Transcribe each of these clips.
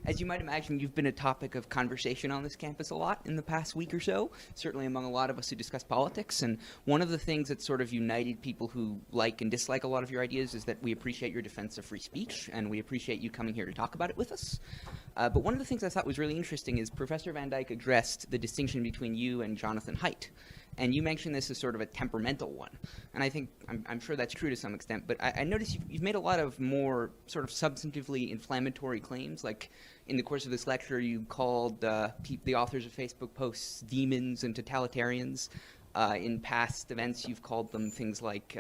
As you might imagine, you've been a topic of conversation on this campus a lot in the past week or so, certainly among a lot of us who discuss politics. And one of the things that sort of united people who like and dislike a lot of your ideas is that we appreciate your defense of free speech, and we appreciate you coming here to talk about it with us. But one of the things I thought was really interesting is Professor Van Dyke addressed the distinction between you and Jonathan Haidt. And you mentioned this as sort of a temperamental one. And I think, I'm sure that's true to some extent, but I noticed you've made a lot of more sort of substantively inflammatory claims. Like in the course of this lecture, you called the authors of Facebook posts demons and totalitarians. In past events, you've called them things like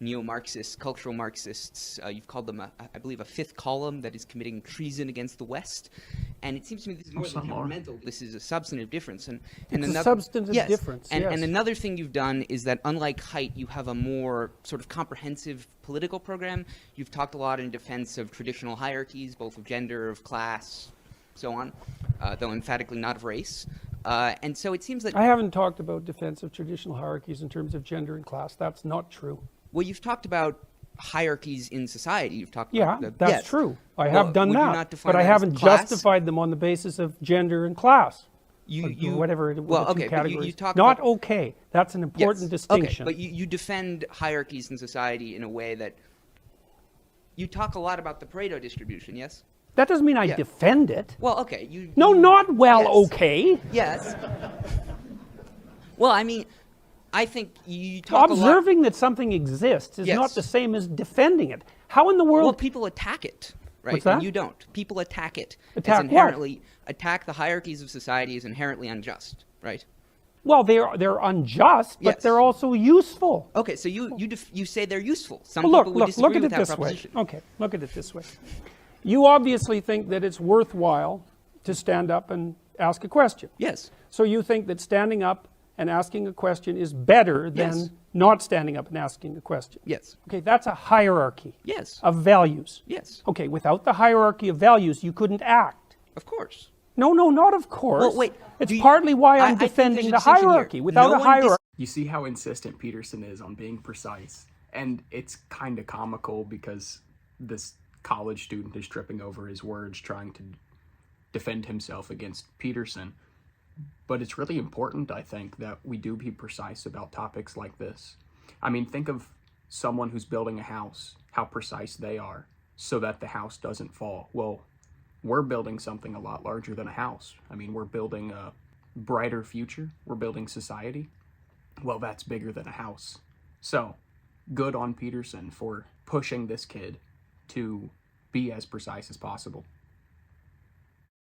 neo-Marxists, cultural Marxists. You've called them, I believe, a fifth column that is committing treason against the West. And it seems to me this is more than temperamental. This is a substantive difference. And it's a substantive difference, yes. And another thing you've done is that, unlike Haidt, you have a more sort of comprehensive political program. You've talked a lot in defense of traditional hierarchies, both of gender, of class, so on, though emphatically not of race. And so it seems that... I haven't talked about defense of traditional hierarchies in terms of gender and class. That's not true. Well, you've talked about hierarchies in society. You've talked about... Yeah, that's yes. true. I have done that. But I that haven't justified them on the basis of gender and class. Whatever the two categories. You talk not about, okay. That's an important distinction. Okay, but you defend hierarchies in society in a way that... You talk a lot about the Pareto distribution, yes? That doesn't mean I defend it. Well, okay. Okay. Yes. Well, I mean, I think you talk Observing that something exists is not the same as defending it. How in the world... Well, people attack it, right? What's that? And you don't. People attack it. Attack what? Attack the hierarchies of society as inherently unjust, right? Well, they're unjust, but they're also useful. Okay, so you say they're useful. Some people would disagree with that proposition. Okay, look at it this way. You obviously think that it's worthwhile to stand up and ask a question. Yes. So you think that standing up and asking a question is better than not standing up and asking a question. Yes. Okay, that's a hierarchy. Yes. Of values. Yes. Okay, without the hierarchy of values, you couldn't act. Of course. No, not of course. Well, wait. It's partly why I'm defending the hierarchy. Without a hierarchy. You see how insistent Peterson is on being precise. And it's kind of comical because this college student is tripping over his words trying to defend himself against Peterson. But it's really important, I think, that we do be precise about topics like this. I mean, think of someone who's building a house, how precise they are so that the house doesn't fall. Well, we're building something a lot larger than a house. I mean, we're building a brighter future. We're building society. Well, that's bigger than a house. So, good on Peterson for pushing this kid to be as precise as possible.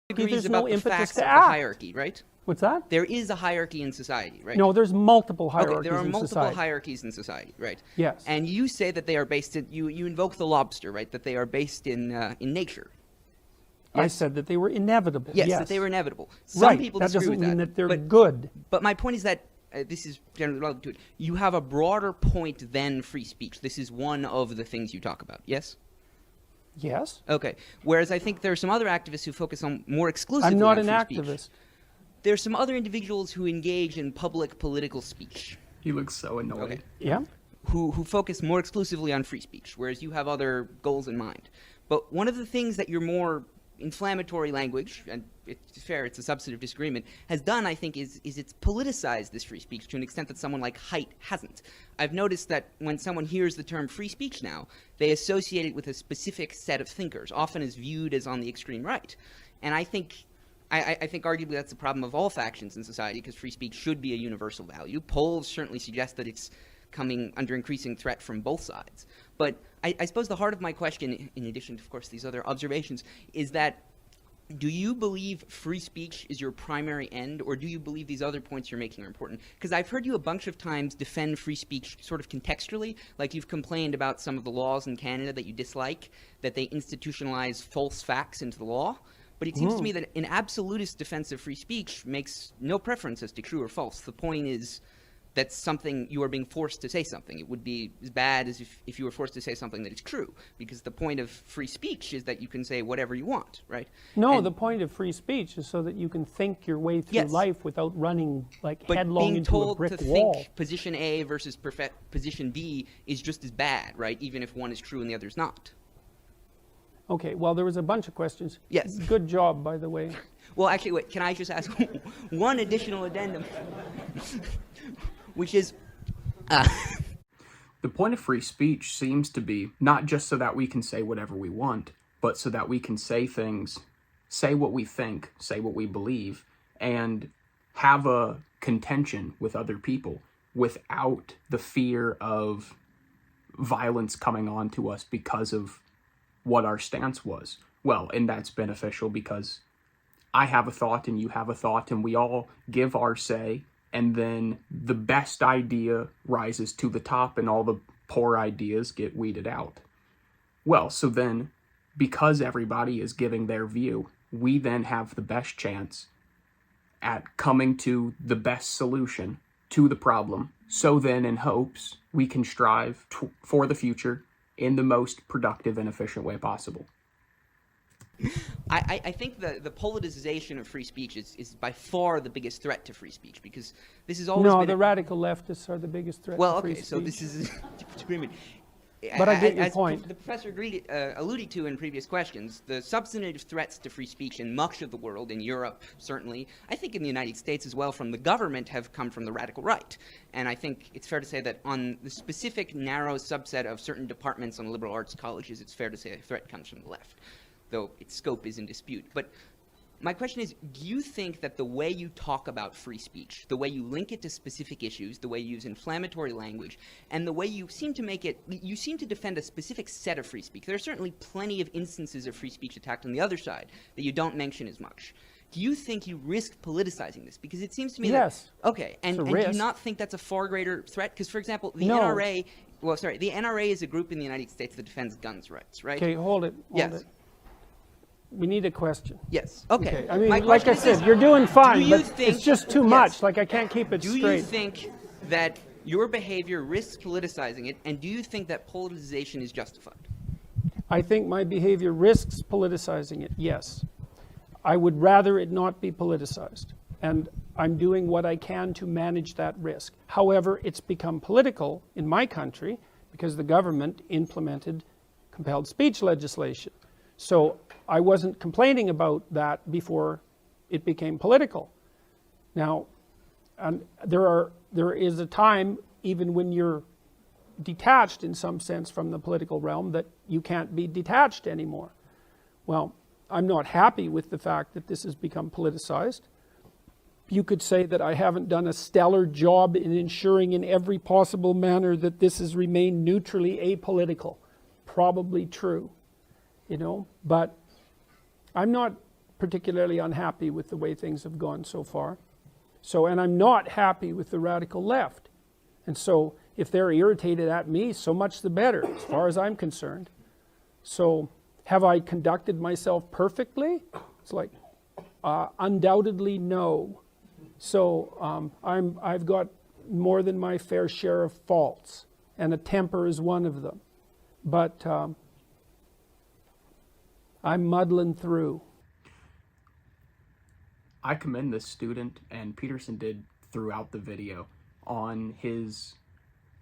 Agrees about the facts of the hierarchy, right? What's that? There is a hierarchy in society, right? No, there's multiple hierarchies in society. There are multiple hierarchies in society, right? Yes. And you say that they are based in, you invoke the lobster, right? That they are based in nature. Yes. I said that they were inevitable. Yes, that they were inevitable. Some people disagree with that. That doesn't mean that they're good. But my point is that this is generally relevant to it. You have a broader point than free speech. This is one of the things you talk about, yes? Yes. Okay. Whereas I think there are some other activists who focus on more exclusively I'm not on an free activist. Speech. There are some other individuals who engage in public political speech. He looks so annoyed. Okay. Yeah. Who focus more exclusively on free speech, whereas you have other goals in mind. But one of the things that your more inflammatory language, and it's fair, it's a substantive disagreement, has done, I think, is it's politicized this free speech to an extent that someone like Haidt hasn't. I've noticed that when someone hears the term free speech now, they associate it with a specific set of thinkers, often as viewed as on the extreme right. And I think arguably that's the problem of all factions in society, because free speech should be a universal value. Polls certainly suggest that it's coming under increasing threat from both sides. But I suppose the heart of my question, in addition to, of course, these other observations, is that do you believe free speech is your primary end, or do you believe these other points you're making are important? Because I've heard you a bunch of times defend free speech sort of contextually, like you've complained about some of the laws in Canada that you dislike, that they institutionalize false facts into the law. But it seems to me that an absolutist defense of free speech makes no preference as to true or false. The point is that's something you are being forced to say something. It would be as bad as if you were forced to say something that is true, because the point of free speech is that you can say whatever you want, right? No, the point of free speech is so that you can think your way through life without running headlong into a brick wall. But being told to think position A versus position B is just as bad, right? Even if one is true and the other is not. Okay, well, there was a bunch of questions. Yes. Good job, by the way. Well, actually, wait, can I just ask one additional addendum? Which is... The point of free speech seems to be not just so that we can say whatever we want, but so that we can say things, say what we think, say what we believe, and have a contention with other people without the fear of violence coming on to us because of what our stance was. Well, and that's beneficial because I have a thought and you have a thought and we all give our say, and then the best idea rises to the top and all the poor ideas get weeded out. Well, so then, because everybody is giving their view, we then have the best chance at coming to the best solution to the problem. So then, in hopes, we can strive for the future in the most productive and efficient way possible. I think the politicization of free speech is by far the biggest threat to free speech, because this has always been... No, the radical leftists are the biggest threat to free speech. Well, okay, so this is a disagreement. But I get your point. The professor alluded to in previous questions, the substantive threats to free speech in much of the world, in Europe certainly, I think in the United States as well, from the government have come from the radical right. And I think it's fair to say that on the specific narrow subset of certain departments on liberal arts colleges, it's fair to say a threat comes from the left, though its scope is in dispute. But my question is, do you think that the way you talk about free speech, the way you link it to specific issues, the way you use inflammatory language, and the way you seem to make it, you seem to defend a specific set of free speech. There are certainly plenty of instances of free speech attacked on the other side that you don't mention as much. Do you think you risk politicizing this? Because it seems to me yes. that... Okay, and do you not think that's a far greater threat? Because, for example, the NRA... Well, sorry, the NRA is a group in the United States that defends guns rights, right? Okay, hold it. Yes. It. We need a question. Yes. Okay. I mean, like I said, you're doing fine, but it's just too much. Yes. Like, I can't keep it straight. Do you think that your behavior risks politicizing it, and do you think that politicization is justified? I think my behavior risks politicizing it, yes. I would rather it not be politicized, and I'm doing what I can to manage that risk. However, it's become political in my country because the government implemented compelled speech legislation. So I wasn't complaining about that before it became political. Now, there is a time, even when you're detached in some sense from the political realm, that you can't be detached anymore. Well, I'm not happy with the fact that this has become politicized. You could say that I haven't done a stellar job in ensuring in every possible manner that this has remained neutrally apolitical. Probably true, you know, but I'm not particularly unhappy with the way things have gone so far. So, and I'm not happy with the radical left. And so, if they're irritated at me, so much the better, as far as I'm concerned. So, have I conducted myself perfectly? It's like, undoubtedly no. So, I've got more than my fair share of faults, and a temper is one of them. But I'm muddling through. I commend this student, and Peterson did throughout the video, on his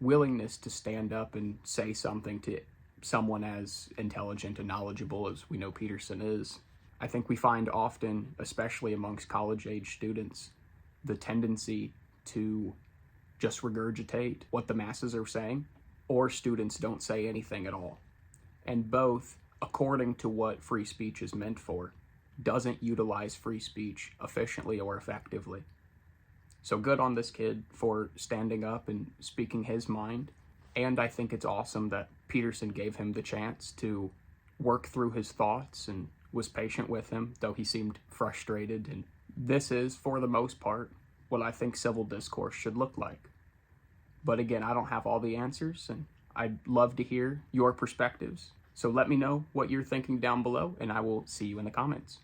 willingness to stand up and say something to someone as intelligent and knowledgeable as we know Peterson is. I think we find often, especially amongst college-age students, the tendency to just regurgitate what the masses are saying, or students don't say anything at all. And both, according to what free speech is meant for, doesn't utilize free speech efficiently or effectively. So good on this kid for standing up and speaking his mind. And I think it's awesome that Peterson gave him the chance to work through his thoughts and was patient with him, though he seemed frustrated. And this is, for the most part, what I think civil discourse should look like. But again, I don't have all the answers, and I'd love to hear your perspectives. So let me know what you're thinking down below, and I will see you in the comments.